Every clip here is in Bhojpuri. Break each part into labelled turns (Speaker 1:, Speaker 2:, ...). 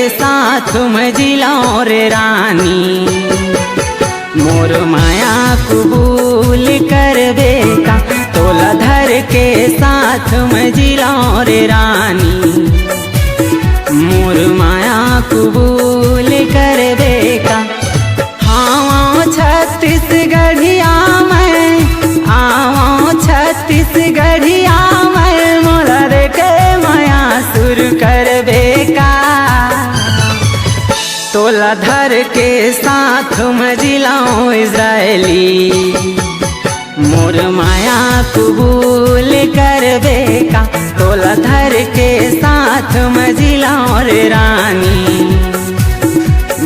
Speaker 1: साथ मजिला रे रानी। मोर माया कबूल करबे का तोला धर के साथ मजिला रे रानी। मोर माया कबूल करबे का। हाँ छत्तीसगढ़िया में आओ छत्तीसगढ़िया में मोला रे के माया सुर करबे का। तोला धर के साथ मजिलाओ इज़राइली। मोर माया कबूल करबे का तोला धर के साथ मजिलाओ रे रानी।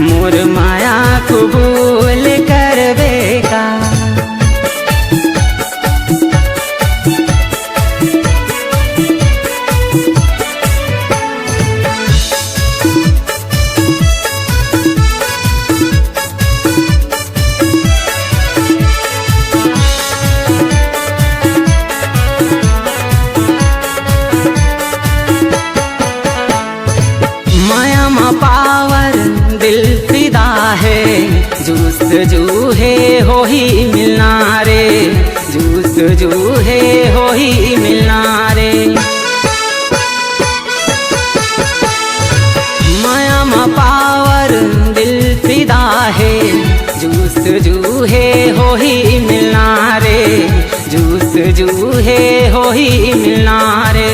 Speaker 1: मोर माया कबूल करबे का। पावर दिल फिदा है जूस जूहे हो ही मिलना रे। जूस जूहे हो ही मिलना रे। माया मा पावर दिल फिदा है जूस जूहे हो ही मिलना रे। जूस जूहे हो ही मिलना रे।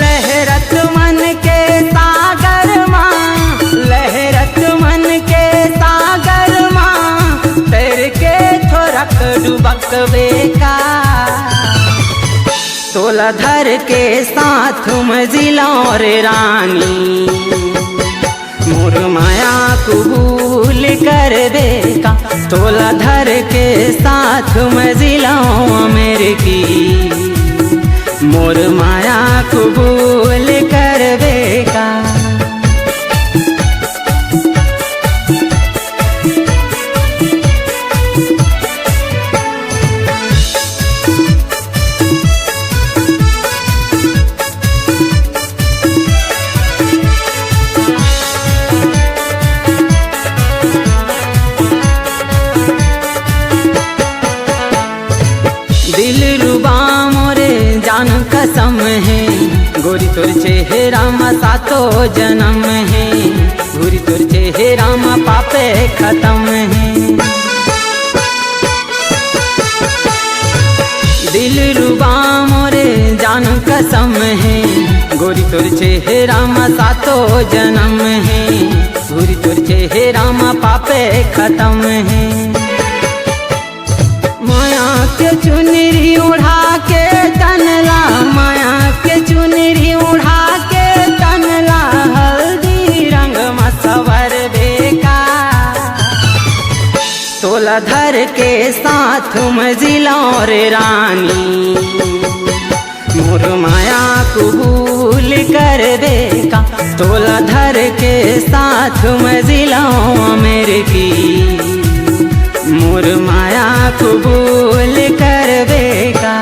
Speaker 1: लहरत मन के सागर माँ लहरत मन के सागर माँ तैर के थोरक डुबक बेका। तोला धर के साथ मजिला रे रानी। मोर माया कबूल करबे का तोला धर के साथ मजिला मेरे की। मोर माया कबूल करबे का। दिल रुबा मोरे जान कसम है गोरी तोर चेहरा मा सातो जन्म है। गोरी तोर चेहरा मा पापे खत्म है। दिल रुबा मोरे जान कसम है गोरी तोर चेहरा मा सातो जन्म है। गोरी तोर चेहरा मा पापे खत्म है। माया के चुनरी उड़ा के तनला माया के चुनरी उड़ा के तनला हल्दी रंग में सवर बेका। तोला धर के साथ मजिला रे रानी। मोर माया कबूल करबे का तोला धर के साथ मजिला मेरे की। मोर माया कबूल करबे का।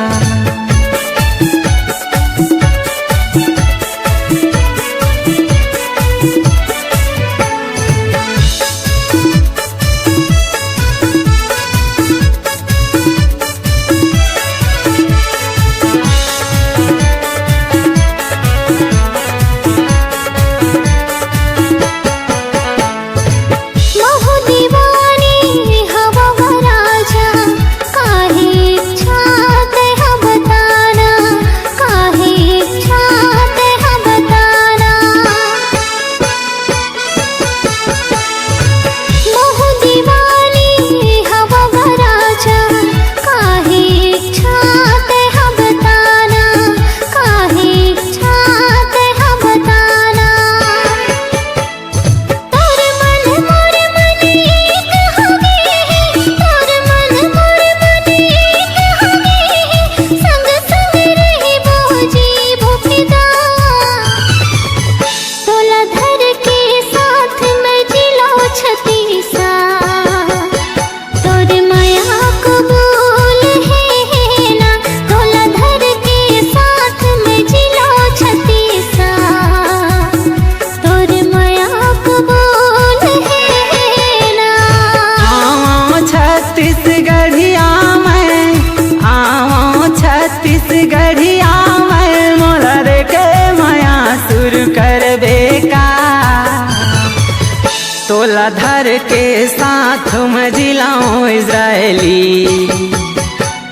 Speaker 1: साथ में जिलाओ इज़राइली।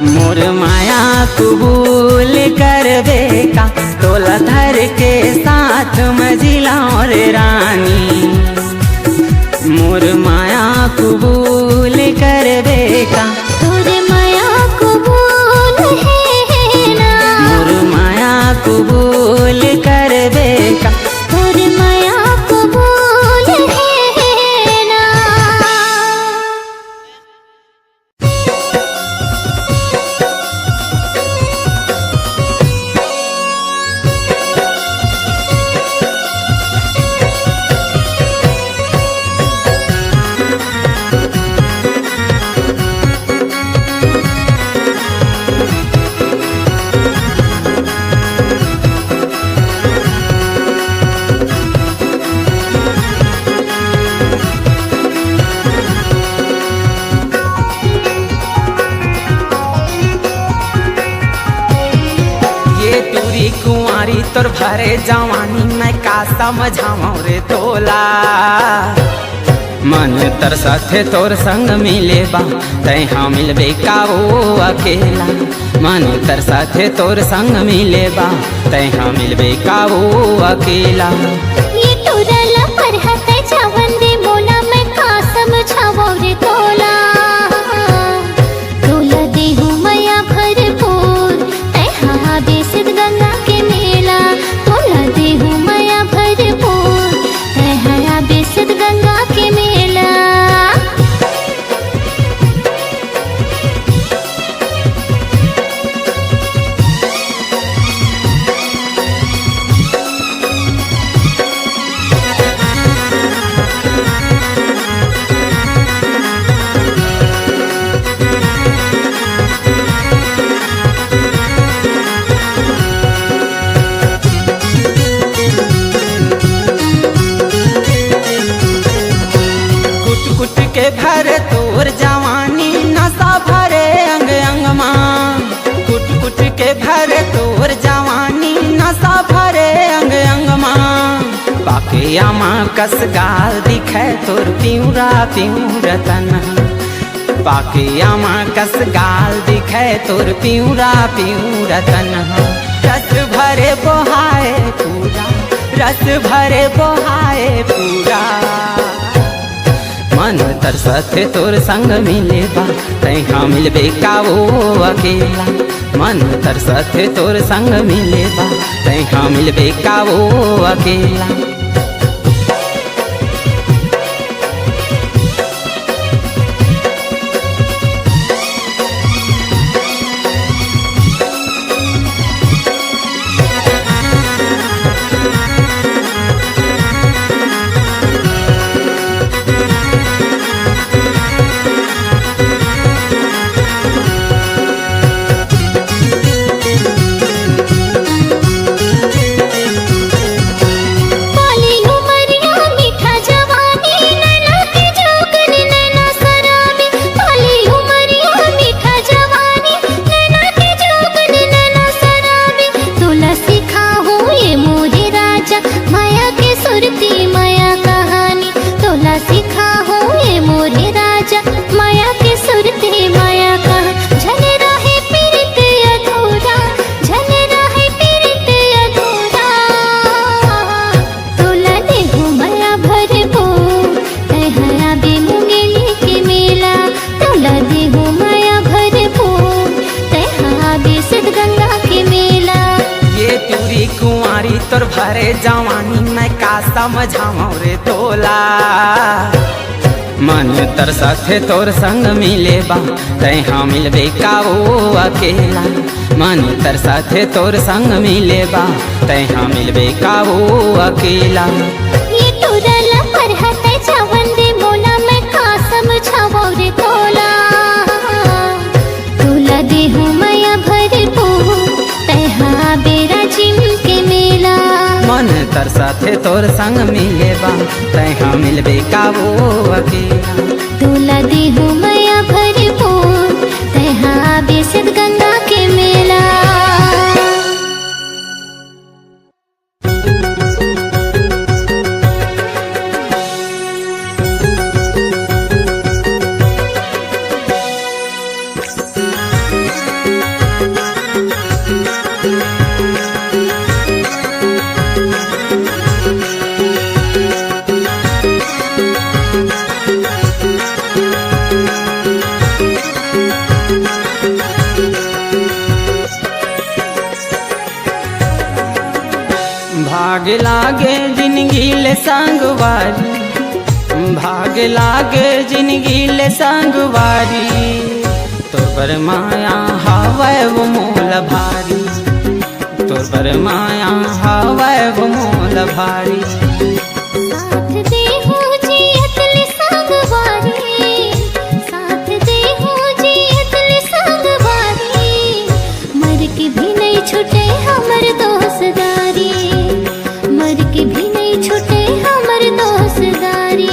Speaker 1: मोर माया कबूल करबे का, तोला धर के साथ में जिलाओ रे रानी। मोर माया कबूल करबे का,
Speaker 2: तोर माया कबूल है ना।
Speaker 1: मोर माया कबूल करबे का,
Speaker 2: तोर माया कबूल है ना।
Speaker 1: कुंवारी तोर भरे जवानी मैं का समझाऊं रे तोला। मन तरसथे तोर संग मिले बा, तैहा मिलबे का वो अकेला। मन तरसथे तोर संग मिले बा, तैहा मिलबे का वो अकेला।
Speaker 2: ये टुरला पर हते चावन दे मोला मैं का समझाऊं रे तोला। तोला देहु मया भरपूर, तैहा बेसित गंगा के मेला। तोला देहु मया भरपूर, तैहा बेसित गंगा के मेला।
Speaker 1: के भरे तोर जवानी नशा भरे अंग अंग मां। कुट कुट के भरे तोर जवानी नशा भरे अंग अंग मां। बाकिया माँ कस गाल दिखे तोर प्यूरा प्यूर तन। बाकिया माँ कस गाल दिखे तोर प्यूरा प्यूर तन। रस भरे बोहाए पूरा, रस भरे बोहाए पूरा। मन तरसथे तोर संग मिले बा, तैहा मिलबे का वो अकेला। मन तरसथे तोर संग मिले बा, तैहा मिलबे का वो अकेला। तोर भरे जवानी मैं का समझाऊं रे तोला। मन तरसथे तोर संग मिले बा, तैहा मिलबे का वो अकेला। मन तरसथे तोर संग मिले बा, तैहा मिलबे का वो अकेला।
Speaker 2: ये टुरला पर हते चावन दे मोला मैं का समझाऊं रे तोला। तोला देहु मया भरपूर, तैहा बेरा जिम के मेला।
Speaker 1: मन तरसथे तोर संग मिले बा, तैहा मिलबे का वो अकेला।
Speaker 2: तोला देहु मया भरपूर, तैहा बेसित गंगा के मेला।
Speaker 1: भाग लागे जिंदगी ले संगवारी, भाग लागे जिंदगी ले संगवारी, तोर पर माया हवै वो मोल भारी, तोर पर माया हवै वो मोल भारी।
Speaker 2: साथ दे हो जियत ले संगवारी, साथ दे हो जियत ले संगवारी, मर के भी नहीं छूटे हमर दोस्तारी, मर के भी नहीं छूटे हमर दोस्तारी।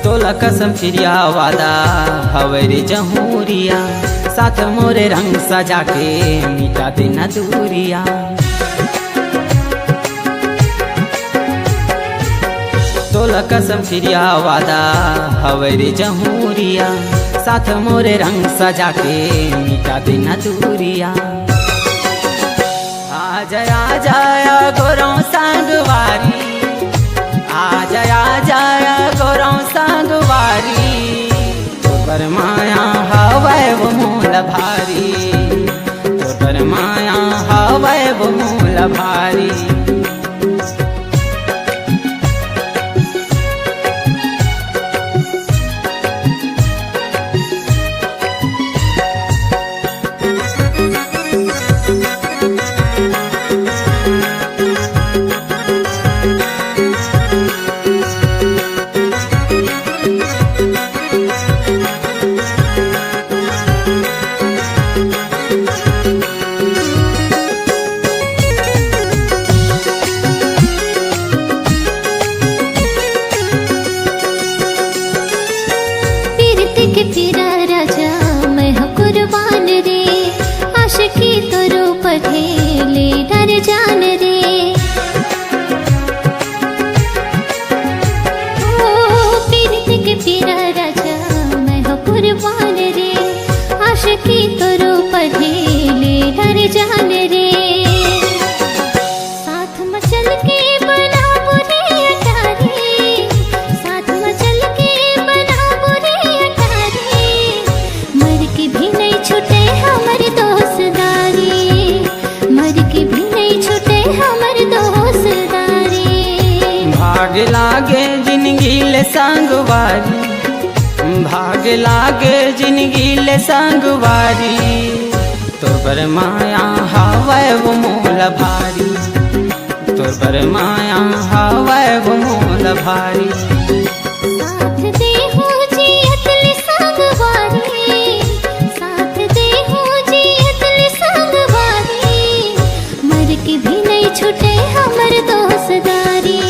Speaker 1: तोला कसम चिड़िया वादा हवे रे जहूरिया, साथ मोरे रंग सजा के मिटा देना दूरिया। तोला कसम चिड़िया वादा हवे रे जहूरिया, साथ मोरे रंग सजा के मिटा देना दूरिया। आ जाया गोरों संगवारी, आ जाया गोरों संगवारी, तोर पर माया हवै वो मोल भारी, तोर पर माया हवै वो मोल भारी।
Speaker 2: के फिरा राजा मैं हूँ कुर्बान रे, आशिकी तो रूप ढेले डर जान रे। ओ पीरित के फिरा राजा मैं हूँ कुर्बान रे, आशिकी तो रूप ढेले डर जान रे। साथ में चल के बना बुरे अटारी, साथ में चल के बना बुरे मर के भी नहीं छूटे हमर दोस्तारी, मर के भी नहीं छूटे हमर दोस्तारी।
Speaker 1: भाग लागे जिंदगी ले संगवारी, भाग लागे जिंदगी ले संगवारी, तोर पर माया हवै वो मोल भारी, तोर पर माया हवै वो मोल भारी।
Speaker 2: साथ दे हो जियत ले संगवारी, साथ दे हो जियत ले संगवारी, मर के भी नहीं छूटे हमर दोस्तारी,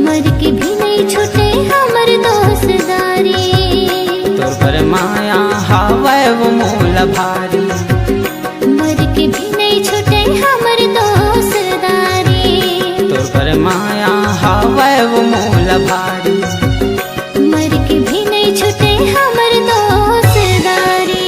Speaker 2: मर के भी नहीं छूटे हमर दोस्तारी।
Speaker 1: तोर पर माया हवै वो मोल भारी,
Speaker 2: मर के भी नहीं छूटे हमर दोस्तारी,
Speaker 1: तोर पर माया हवै वो मोल भारी,
Speaker 2: मर के भी नहीं छूटे हमर दोस्तारी।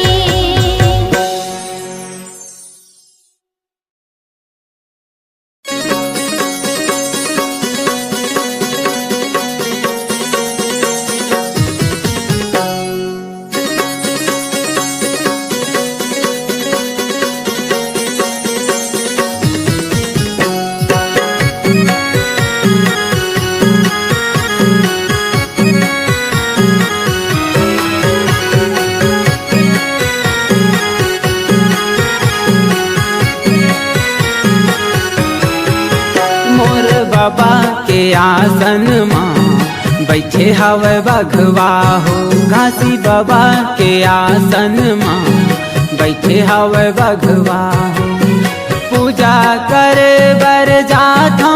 Speaker 1: बाबा के आसन माँ बैठे हवे बघवा हो, घासी बाबा के आसन माँ बैठे हवे बघवा हो। पूजा करे बर जाथो,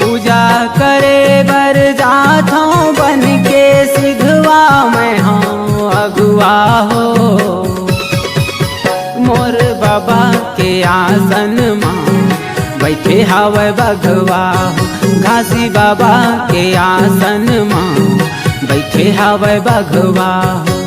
Speaker 1: पूजा करे बर जाथो, बन के सिघवा मैं हूँ अगुआ हो। बाबा के आसन माँ बैठे हवे बघवा हो। घासी बाबा के आसन माँ बैठे हवे बघवा हो।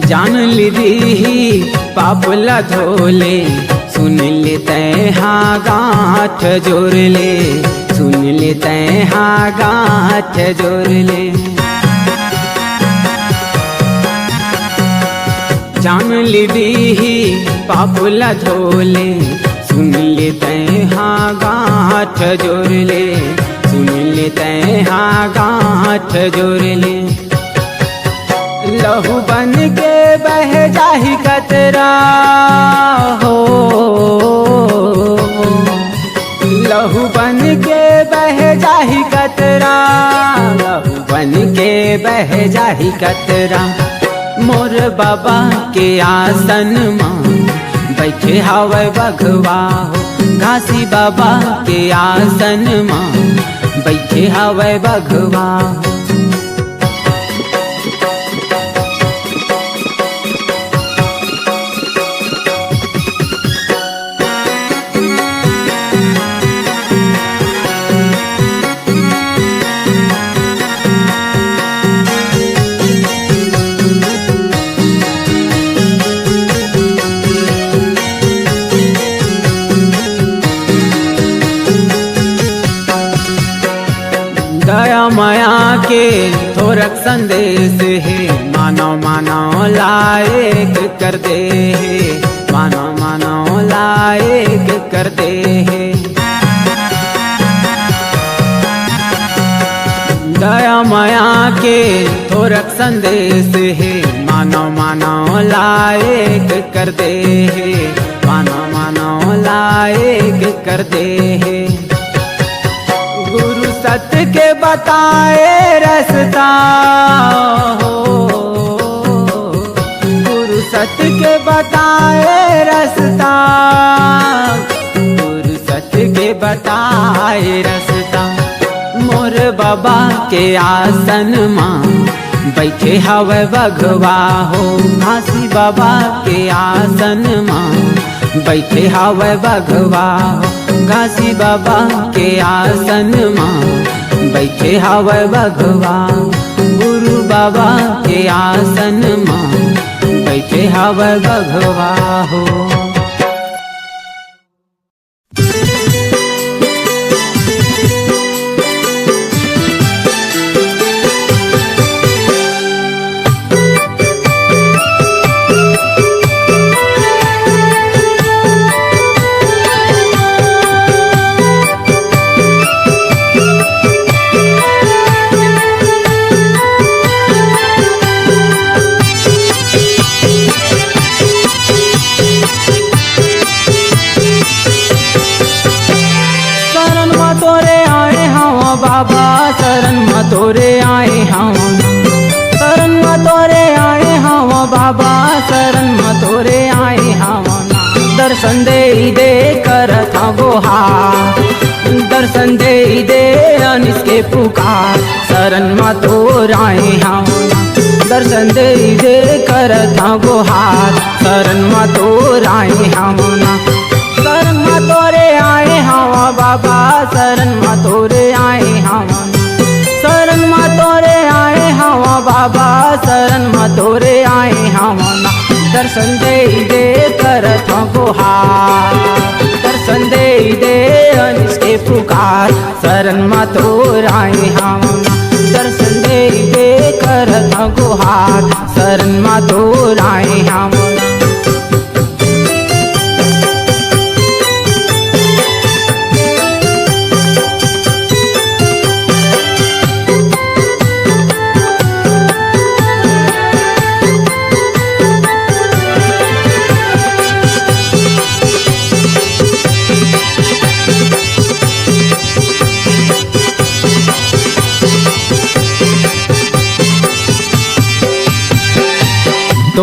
Speaker 1: जान लीदी पापला धोले सुन लेते हाँ गाँठ जोड़ ले, सुन लेते हाँ गाँठ जोड़ ले। जान लीदी पापला धोले सुन लेते हाँ गाँठ जोड़ ले, सुन लेते हाँ गाँठ जोड़ ले। लहू बन के बह जाही कतरा हो, लहू बन के बह जाही कतरा, लहू बन के बह जाही कतरा। मोर बाबा के आसन माँ बैठे हवे बघवा हो। घासी बाबा के आसन माँ बैठे हवे बघवा हो। दया माया के थोरक संदेश है, मानो मानो लायक कर दे है, मानो मानो लायक कर दे है। दया माया के थोरक संदेश है, मानो मानो लायक कर दे है, मानो मानो लायक कर दे है। गुरु सत्य के बताए रास्ता हो, गुरु सत्य के बताए रास्ता, गुरु सत्य के बताए रास्ता। मोर बाबा के आसन माँ बैठे हवे बघवा हो। घासी बाबा के आसन माँ बैठे हवे बघवा हो। घासी बाबा के आसन माँ बैठे हवे बघवा। गुरु बाबा के आसन माँ बैठे हवे बघवा हो। बाबा शरण में तोरे आए हम, शरण में तोरे आए हम बाबा, शरण में तोरे आए हम। दर्शन दे कर था गोहा, दर्शन दे अनिस के पुकार। शरण में तोरे आए हम, दर्शन दे कर था गोहार। शरण में तोरे आए हम, शरण में तोरे आए हम बाबा, शरण में तोरे आए हम, शरण में तोरे आए हम बाबा, शरण में तोरे आए हम। दर्शन दे कर था गुहार, दर्शन दे अनिस के पुकार। शरण में तोरे आए हम, दर्शन दे कर था गुहार। शरण में तोरे आए हम।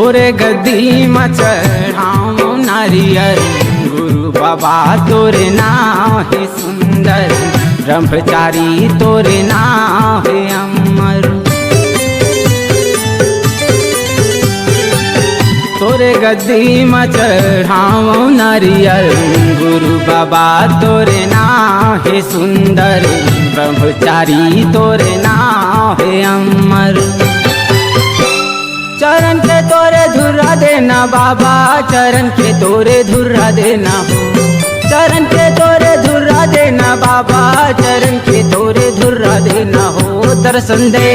Speaker 1: तोरे गद्दी में चढ़ाओ नारियल, गुरु बाबा तोरे नाम है सुंदर, ब्रह्मचारी तोरे नाम है अमर। तोरे गद्दी में चढ़ाओ नारियल, गुरु बाबा तोरे नाम है सुंदर, ब्रह्मचारी तोरे नाम है अमर। चरण के तोरे धुर्रा देना बाबा, चरण के तोरे धुर्रा देना हो, चरण के तोरे धुर्रा देना बाबा, चरण के तोरे धुर्रा देना हो। दर्शन दे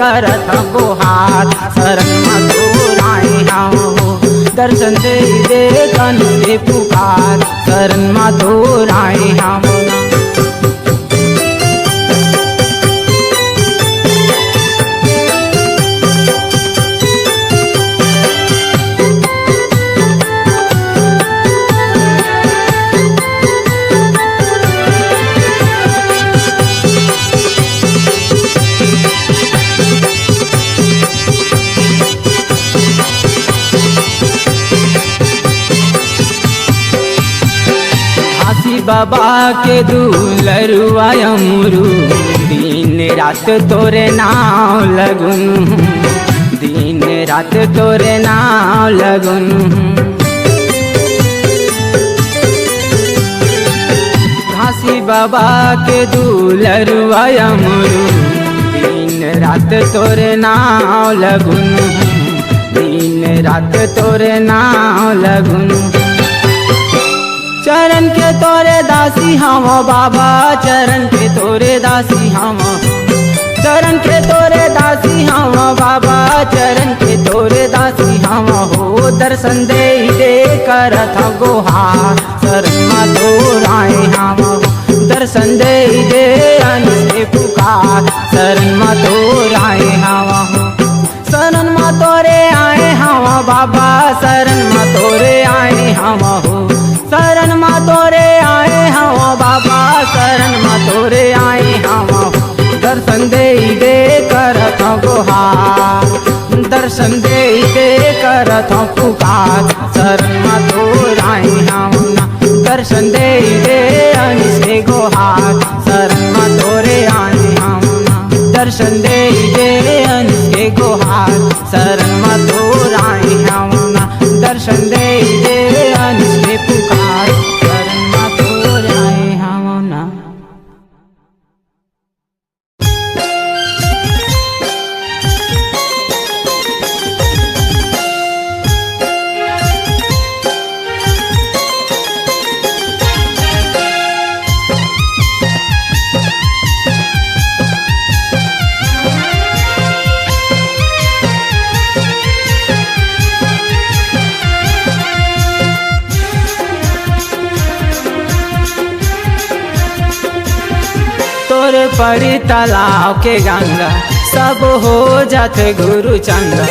Speaker 1: करत को हाथ, शरण में तोराए हो, दर्शन दे कन से पुकार, शरण में तोराए हो। बाबा के दुलरुआ अमरू, दिन रात तोरे नाम लगुन, दिन रात तोरे नाम लगुन। घासी बाबा के दुलरुआ अमरू, दिन रात तोरे नाम लगुन, दिन रात तोरे नाम लगुन। चरण के तोरे दासी हम बाबा, चरण के तोरे दासी हम, चरण के तोरे दासी हम बाबा, चरण के तोरे दासी हम हो। दर्शन दे करत गोहार, शरण में तोराए हम, दर्शन दे अन से पुकार, शरण में तोराए हम। शरण में तोरे आए हम बाबा, शरण में तोरे आए हम हो, शरण में तोरे आए हम बाबा, शरण में तोरे आए हम। दर्शन दे करत गोहार, दर्शन दे करत पुकार, शरण में तोराए हम। दर्शन दे अन से गोहार, शरण में तोरे आए हम, दर्शन दे अन से गोहार, शरण में तोराए हम। दर्शन दे अन से पुकार, शरण में तोराए हम। तोर पड़ी तालाब के गंगा, सब हो जात गुरु चंगा।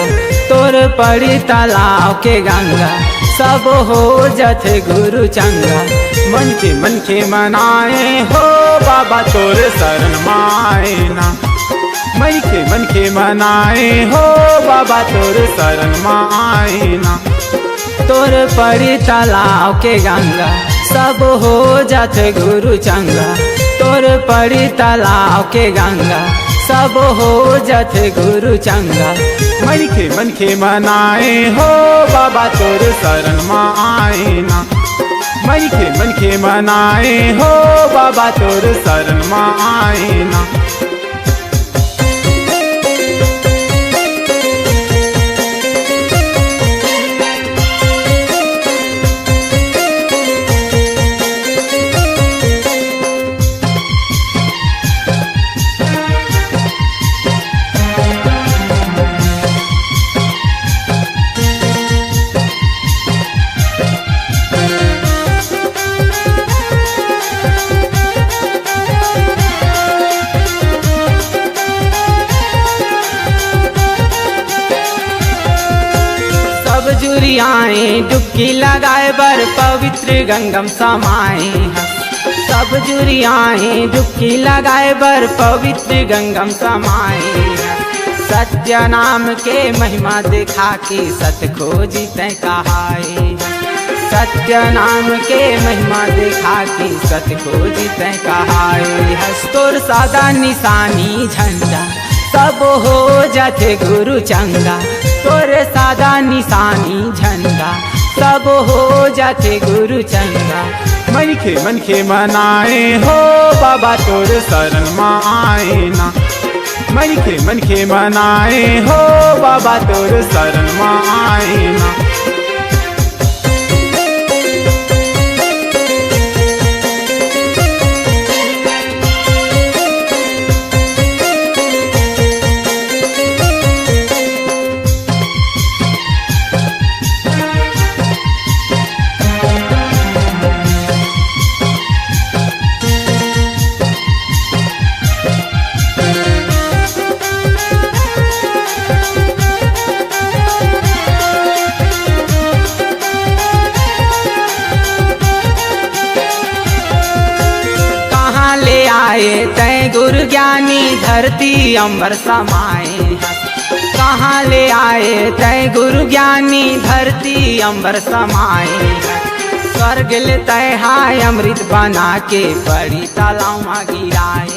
Speaker 1: तोर पड़ी तालाब के गंगा, सब हो जात गुरु चंगा। मन के मनाए हो बाबा तोर शरण माए ना, मन के मनाए हो बाबा तोर शरण माए ना। तोर पड़ी तालाब के गंगा, सब हो जात गुरु चंगा। तोर पड़ी तालाब के गंगा, सब हो जात गुरु चंगा। मन के मनाए हो बाबा तोर शरण माए ना, मन के मनाए हो बाबा तोर शरण माए ना। जुरियाए डुबकी लगाए बर पवित्र गंगम समाए। सब जुरियाए डुबकी लगाए बर पवित्र गंगम समाए। सत्य नाम के महिमा देखा के सत खोजी तै कहाए। सत्य नाम के महिमा देखा के सत खोजी तै कहाए। हस्तोर सादा निशानी झंडा सब हो जाते गुरु चंगा। तोरे सादा निशानी झंडा सब हो जाते गुरु चंगा।
Speaker 3: मन के मनाए हो बाबा तोर शरण में आए ना। मन के मनाए हो बाबा तोर शरण में आए ना।
Speaker 1: तै गुरु ज्ञानी धरती अंबर समाए। कहाँ ले आए तै गुरु ज्ञानी धरती अंबर समाए। स्वर्ग ले तै हाय अमृत बना के बड़ी तालाब में गिराए।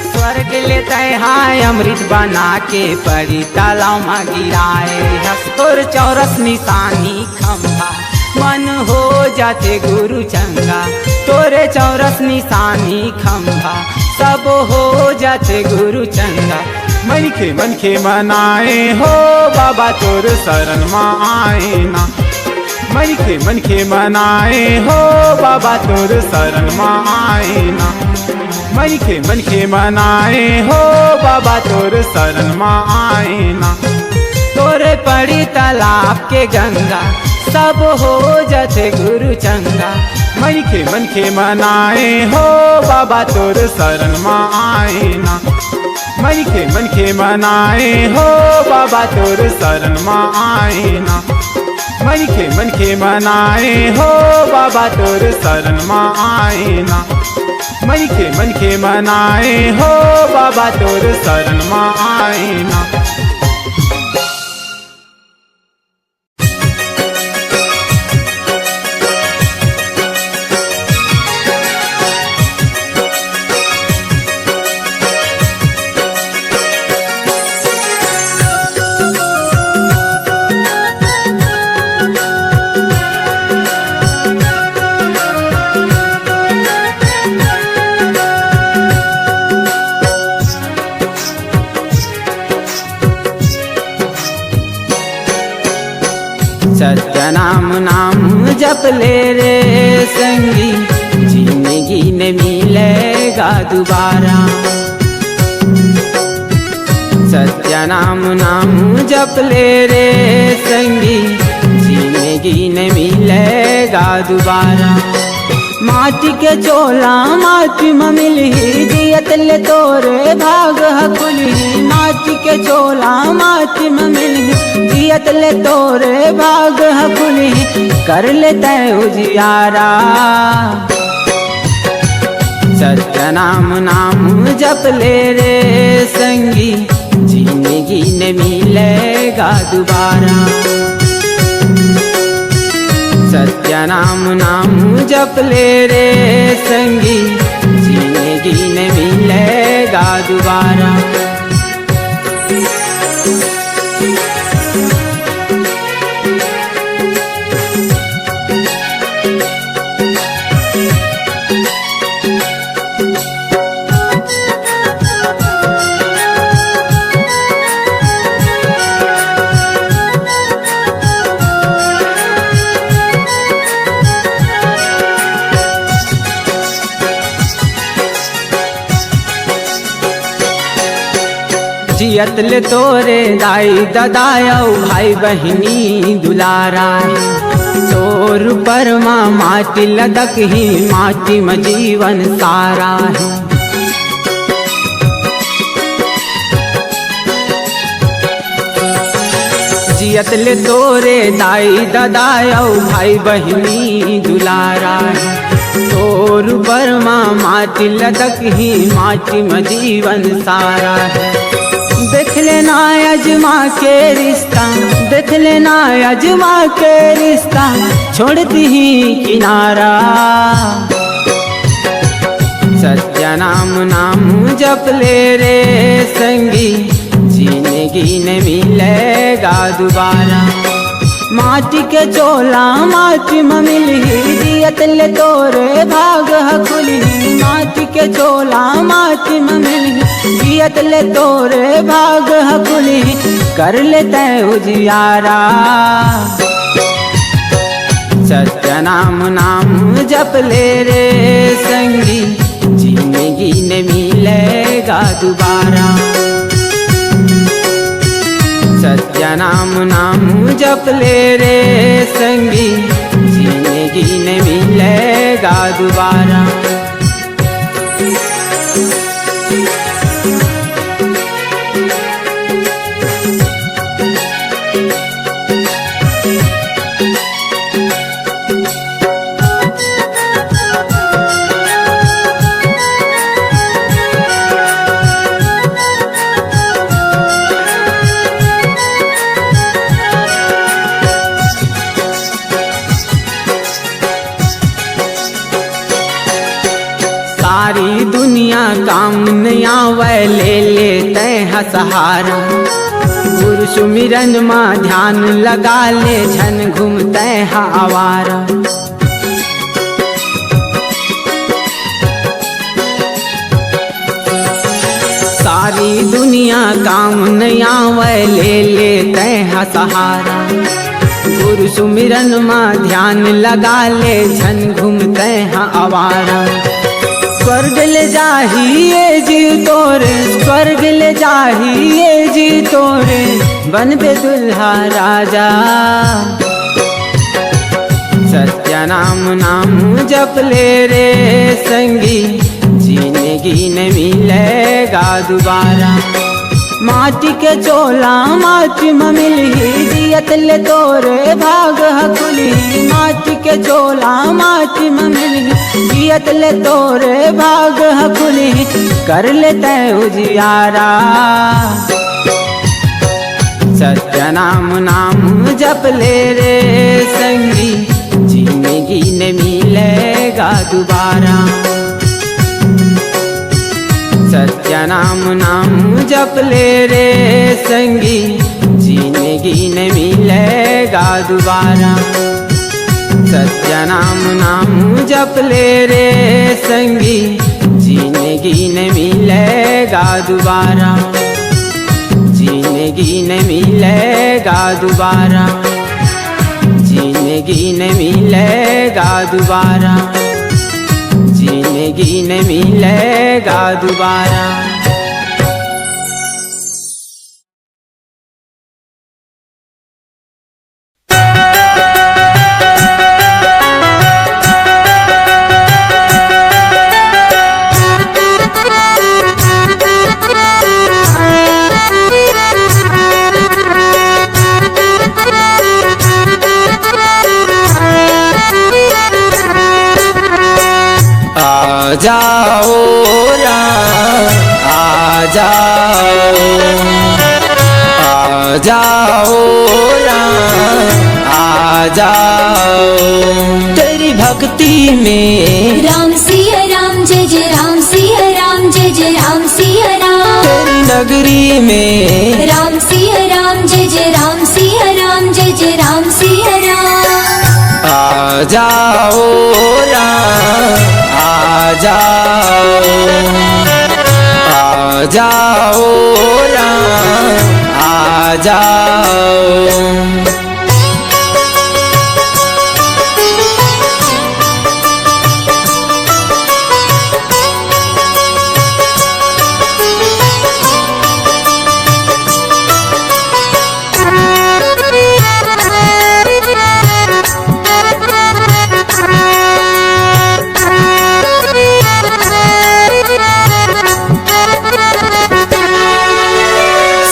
Speaker 1: स्वर्ग ले तै हाय अमृत बना के बड़ी तालाब में गिराए। हस्तोर चौरस निशानी खंभा मन हो जाते गुरु चंगा। तोरे चौरस निशानी खंभा सब हो जाते गुरु चंगा।
Speaker 3: मन के मनाए हो बाबा तोर शरण में आए ना। मन के मनाए हो बाबा तोर शरण में आए ना। मन के मनाए हो बाबा तोर शरण में आए ना।
Speaker 1: तोरे पड़ी तालाब के गंगा सब हो जाते गुरु चंगा।
Speaker 3: मन के मनाए हो बाबा तोर शरण में आए ना। मन के मनाए हो बाबा तोर शरण में आए ना। मन के मनाए हो बाबा तोर शरण में आए ना। मन के मनाए हो बाबा तोर शरण में आए ना।
Speaker 1: सत्य नाम जप ले रे संगी जिंदगी न मिलेगा दोबारा। सत्य नाम जप ले रे संगी जिंदगी न मिलेगा दोबारा। माटी के चोला माटी में मिली दियत ले तोरे भाग हकुली। माटी के चोला माटी में मिली दियत ले तोरे भाग हकुली। कर लेते उजियारा सत्य नाम जप ले रे संगी जिंदगी न मिलेगा दोबारा। सत्य नाम जप ले रे संगी जिंदगी न मिलेगा दोबारा। जियत ले तोरे दाई ददायौ भाई बहिनी दुलारा। तोर पर माटी लदक ही माटी में जीवन सारा है। जियत ले तोरे दाई ददायौ भाई बहिनी दुलारा। तोर बरमा माटी लदक ही माटी में जीवन सारा है। देख लेना अजमा के रिश्ता, देख लेना अजमा के रिश्ता, छोड़ती ही किनारा। सत्य नाम नाम जप ले रे संगी, जिंदगी न मिलेगा दोबारा। माटी के चोला माटी में मिली, जियत ले तोरे भाग हकुली। माटी के चोला माटी में मिली, जियत ले तोरे भाग हकुली। कर लेते उजियारा। सत्य नाम नाम जप ले रे संगी, जिंदगी न मिलेगा दोबारा। सत्य नाम नाम जप ले रे संगी, जिंदगी न मिलेगा दोबारा। सारी दुनिया काम नहीं आवे, ले लेते हैं सहारा। गुरु सुमिरन में ध्यान लगा ले, झन घूमते हैं आवारा। सारी दुनिया काम नहीं आवे, ले लेते हैं सहारा। गुरु सुमिरन में ध्यान लगा ले, झन घूमते हैं आवारा। स्वर्ग ले जाहिए जी तोरे, स्वर्ग ले जाहिए जी तोरे, बन पे दुल्हा राजा। सत्य नाम नाम जप ले रे संगी, जिंदगी न मिलेगा दोबारा। माटी के चोला माटी में मिली, जियत ले तोरे भाग हकुली। माटी के चोला माटी में मिली, जियत ले तोरे भाग हकुली। कर लेते उजियारा। सत्य नाम नाम जप ले रे संगी, जिंदगी न मिलेगा दोबारा। सत्य नाम नाम जप ले रे संगी, जिंदगी न मिलेगा दोबारा। सत्य नाम नाम जप ले रे संगी, जिंदगी न मिलेगा दोबारा। जिंदगी न मिलेगा दोबारा। जिंदगी न मिलेगा दोबारा। जिंदगी न मिलेगा दोबारा। आ जाओ राम, आ जाओ, आ जाओ राम, आ जाओ। तेरी भक्ति में
Speaker 2: राम सिया राम, जय जय राम सिया राम, जय जय राम सिया राम।
Speaker 1: तेरी नगरी में
Speaker 2: राम सिया राम, जय जय राम सिया राम, जय जय राम सिया राम।
Speaker 1: आ जाओ राम, आ जाओ, आ जाओ राम, आ जाओ।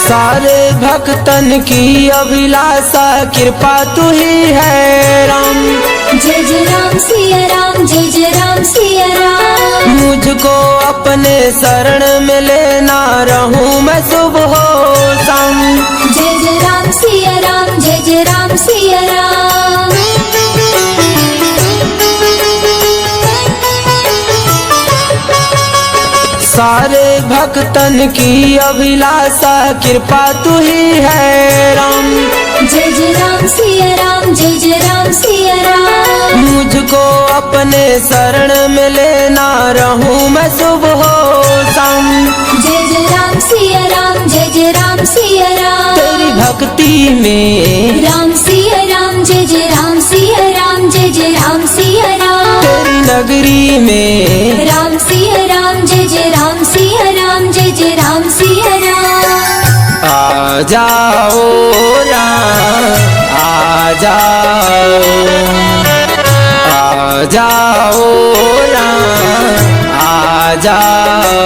Speaker 1: सारे भक्तन की अभिलाषा कृपा तू ही है राम।
Speaker 2: जय जय राम सिया राम, जय जय राम सिया राम।
Speaker 1: मुझको अपने शरण में लेना, रहूं मैं शुभ हो
Speaker 2: सिया राम।
Speaker 1: सारे भक्तन की अभिलाषा कृपा तू ही है राम।
Speaker 2: जय जय राम सिया राम, जय जय राम सिया राम।
Speaker 1: मुझको अपने शरण में लेना, रहूं मैं सुबह शाम।
Speaker 2: जय जय राम सिया राम, जय जय राम सिया राम।
Speaker 1: तेरी भक्ति में
Speaker 2: राम सिया राम, जय जय राम सिया राम, जय जय राम सिया राम।
Speaker 1: तेरी नगरी में
Speaker 2: राम सिया राम, जय जय राम सिया राम, जय जय राम सिया राम।
Speaker 1: आ जाओ राम, आ जाओ, आ जाओ राम, आ जाओ।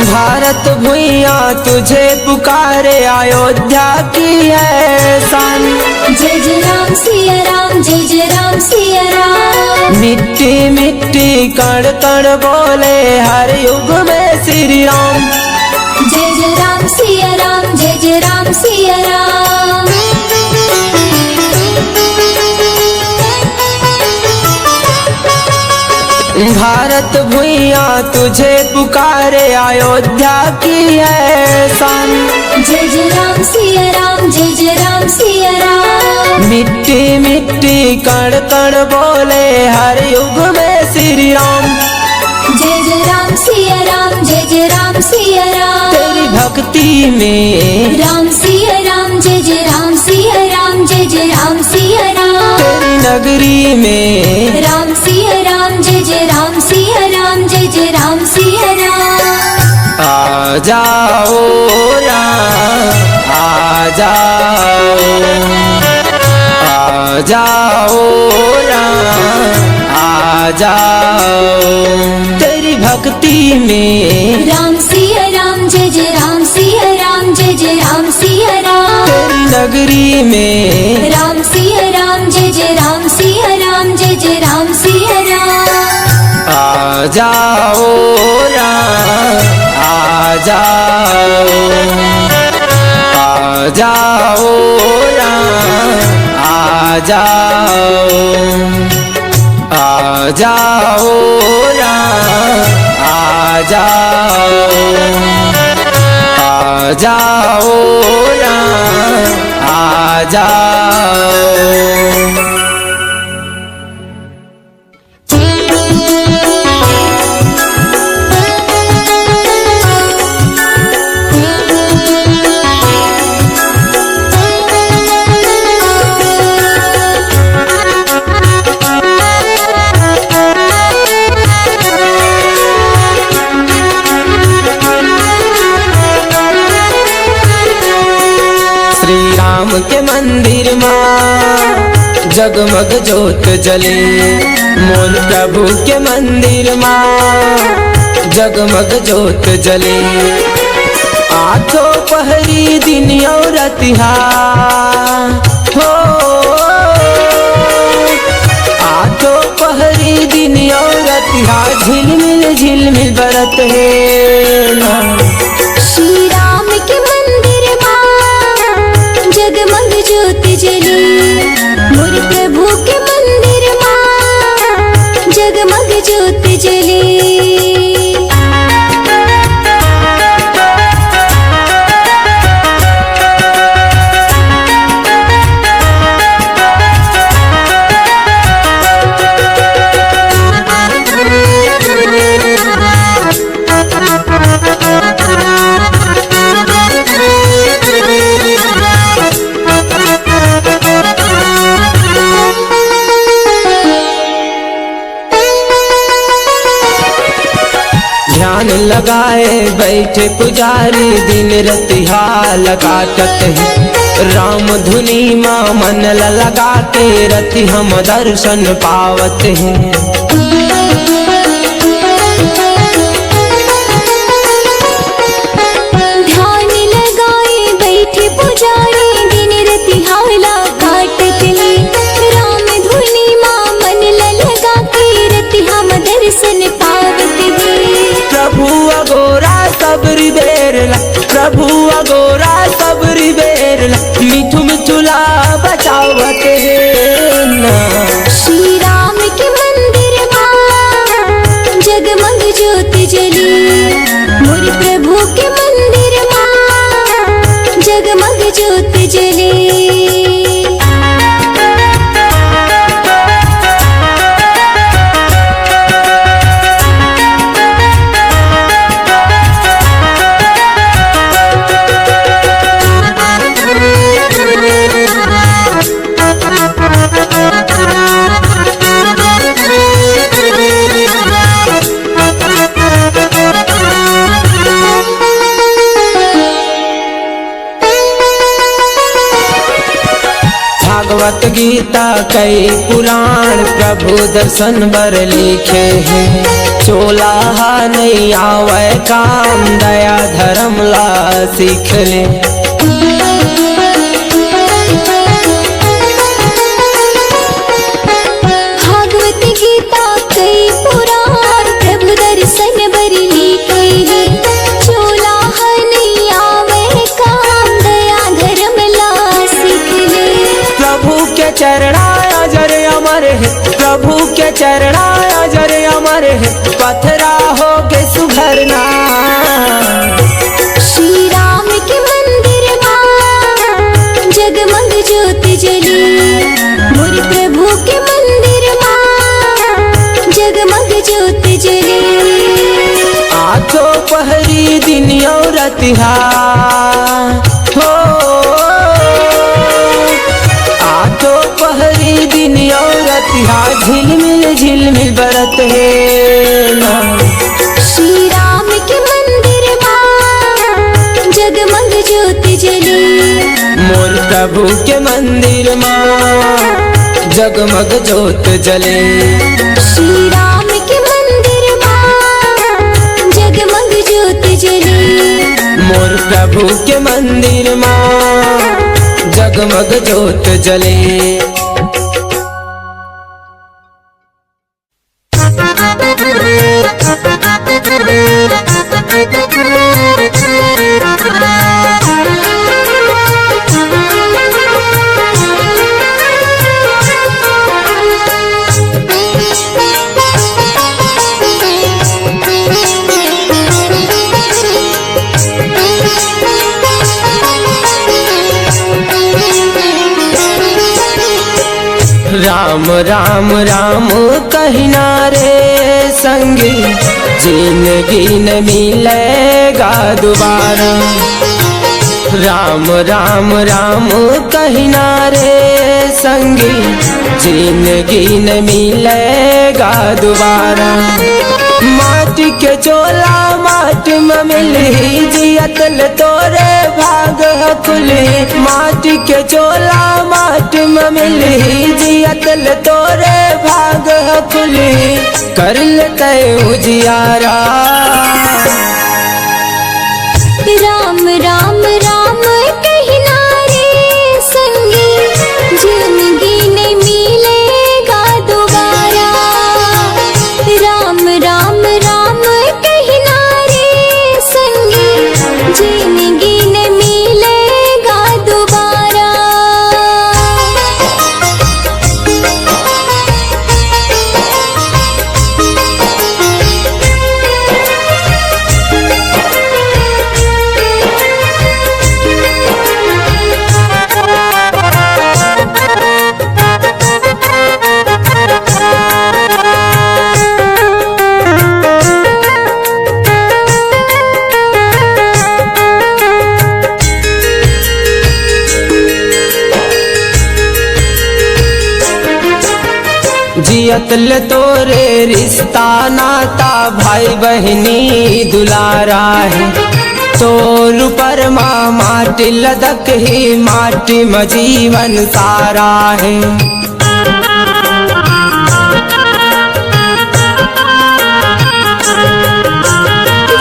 Speaker 1: भारत भुइया तुझे पुकारे, अयोध्या की है शान।
Speaker 2: जय जय राम सिया राम, जय जय राम सिया राम।
Speaker 1: मिट्टी मिट्टी कण कण बोले, हर युग में श्री राम।
Speaker 2: जय जय राम सिया राम, जय जय राम सिया राम।
Speaker 1: भारत भुइया तुझे पुकारे, अयोध्या की है शान।
Speaker 2: जय जय राम सिया राम, जय जय राम सिया राम।
Speaker 1: मिट्टी मिट्टी कण कण बोले, हर युग में श्री राम।
Speaker 2: जय जय राम सिया राम, जय जय राम सिया राम।
Speaker 1: तेरी भक्ति में
Speaker 2: राम सिया राम, जय जय राम सिया राम, जय जय राम सिया राम।
Speaker 1: तेरी नगरी में
Speaker 2: राम सिया राम, जय जय राम सिया राम, जय जय राम सिया राम।
Speaker 1: आ जाओ राम, आ जाओ, आ जाओ राम, आ जाओ। तेरी भक्ति में
Speaker 2: राम सिया राम, जय जय राम सिया राम, जय जय राम सिया राम।
Speaker 1: तेरी नगरी में
Speaker 2: राम सिया राम, जय जय राम सिया राम, जय जय राम सिया राम।
Speaker 1: आ जाओ राम, आ जाओ, आ जाओ राम, आ जाओ, आ जाओ राम, आ जाओ, आ जाओ राम, आ जाओ। के मंदिर माँ जगमग जोत जले, मोर प्रभु के मंदिर माँ जगमग जोत जले। आठों पहरी दिन और रतिहा हो, आठों पहरी दिन और रतिहा झिलमिल झिलमिल बरत है।
Speaker 2: श्री राम के मंदिर माँ जगमग जोत जली, मोर प्रभु के मंदिर माँ जगमग जोत जली।
Speaker 1: ध्यान लगाए बैठे पुजारी दिन रतिहाल काटत है। राम धुनी माँ मन लगा के रति हम दर्शन पावत हैं।
Speaker 2: ध्यान लगाए बैठे पुजारी दिन रतिहाल काटत है। राम धुनी माँ मन लगा के रति हम दर्शन पावत है।
Speaker 1: प्रभु अगोरा सबरी बेरला, प्रभु अगोरा सबरी बेरला, मिठू मिठुला बचावत है ना।
Speaker 2: श्री राम के मंदिर माँ जगमग ज्योत जली, मोर प्रभु के मंदिर माँ जगमग ज्योत जली।
Speaker 1: भागवत गीता कई पुराण प्रभु दर्शन बर लिखे हैं। चोला नहीं आवे काम दया धर्म ला सीख ले।
Speaker 2: भागवत गीता कई पुराण प्रभु दर्शन बर लिखे हैं। चोला नहीं आवे काम दया धर्म ला सीख ले।
Speaker 1: प्रभु के चरणा अजर अमर है, प्रभु के चरणा अजर अमर है, पथरा हो के सुघरना।
Speaker 2: श्री राम के मंदिर माँ जगमग ज्योत जली, मोर प्रभु के मंदिर माँ जगमग ज्योत जली।
Speaker 1: आठो पहरी दिन और रतिहार हो, आठो पहरी दिन और रतिहार झिलमिल झिलमिल बरत है ना।
Speaker 2: श्री राम के मंदिर माँ जगमग ज्योत जली,
Speaker 1: मोर प्रभु के मंदिर माँ जगमग ज्योत जले।
Speaker 2: श्री राम के मंदिर माँ जगमग ज्योत जली,
Speaker 1: मोर प्रभु के मंदिर माँ जगमग ज्योत जले। राम राम राम कहना रे संगी, जिंदगी न मिलेगा दोबारा। राम राम राम कहना रे संगी, जिंदगी न मिलेगा दोबारा। माटी के चोला माटी में मिली, जियतल तोरे भाग खुली। माटी के चोला माटी में मिली, जियतल तोरे भाग खुली। कर लेते उजियारा।
Speaker 2: राम राम राम कहना रे संगी, जिंदगी नहीं मिलेगा दोबारा। राम राम राम कहना रे संगी, जिंदगी नहीं मिलेगा दोबारा।
Speaker 1: जियतल तोरे रिश्ता नाता भाई बहनी दुलारा है। तोर पर माटी लदक ही माटी में जीवन सारा है।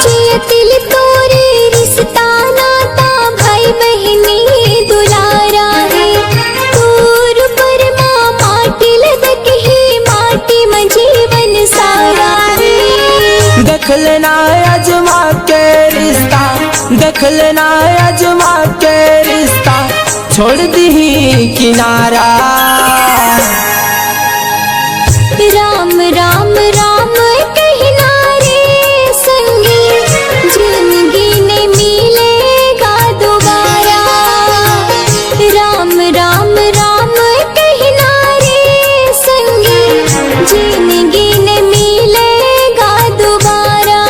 Speaker 2: जियतल तोरे रिश्ता नाता भाई बहनी दुलारा है। तोर पर माटी लदक ही माटी में जीवन सारा है।
Speaker 1: देख लेना अजमा के रिश्ता, देख लेना अजमा के रिश्ता, छोड़ दी किनारा।
Speaker 2: राम राम राम कहना रे संगी, जिंदगी ने मिलेगा दोबारा। राम राम राम कहना रे संगी, जिंदगी ने मिलेगा दोबारा।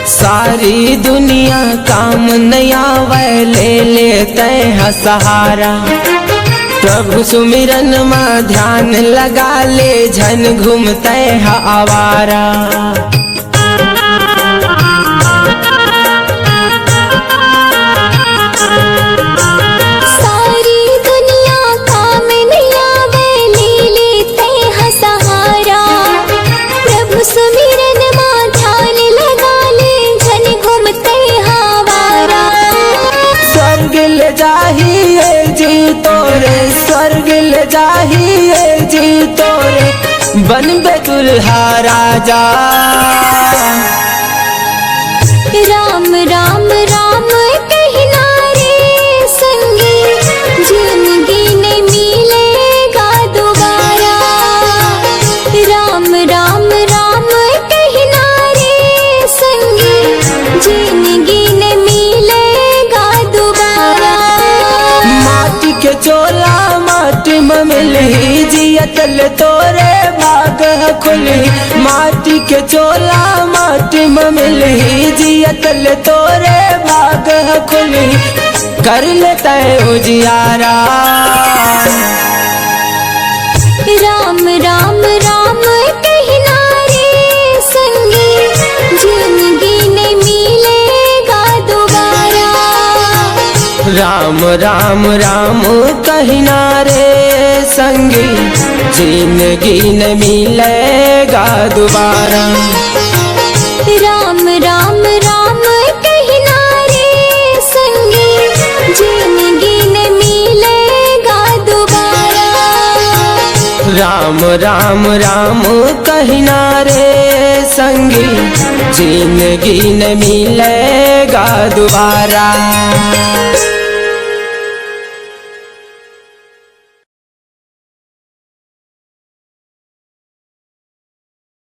Speaker 1: सारी दुनिया काम नया वै ले लेते हैं सहारा। प्रभु सुमिरन में ध्यान लगा ले झन घूमते हैं आवारा।
Speaker 2: सारी दुनिया काम नया वै ले लेते हैं सहारा। प्रभु सुमिरन में ध्यान लगा ले झन घूमते हवारा।
Speaker 1: स्वर्ग ले जाहिए जी तोरे, स्वर्ग ले जाहिए जी तोरे, बनबे दुल्हा राजा।
Speaker 2: राम राम राम कहना रे संगी, जिंदगी ने मिलेगा दोबारा। राम राम राम कहना रे संगी, जिंदगी ने मिलेगा दोबारा।
Speaker 1: माटी के चोला माटी में मिली, जियतल तोरे भाग खुली। माटी के चोला माटी में मिली, जियतल तोरे भाग खुली। कर लेते उजियारा।
Speaker 2: राम राम राम कहना रे संगी, जिंदगी ने मिलेगा दोबारा।
Speaker 1: राम राम राम कहना रे संगी, जिंदगी न मिलेगा दोबारा।
Speaker 2: राम राम राम कहना रे संगी, जिंदगी ने मिलेगा दोबारा।
Speaker 1: राम राम राम कहना रे संगी, जिंदगी न मिलेगा दोबारा।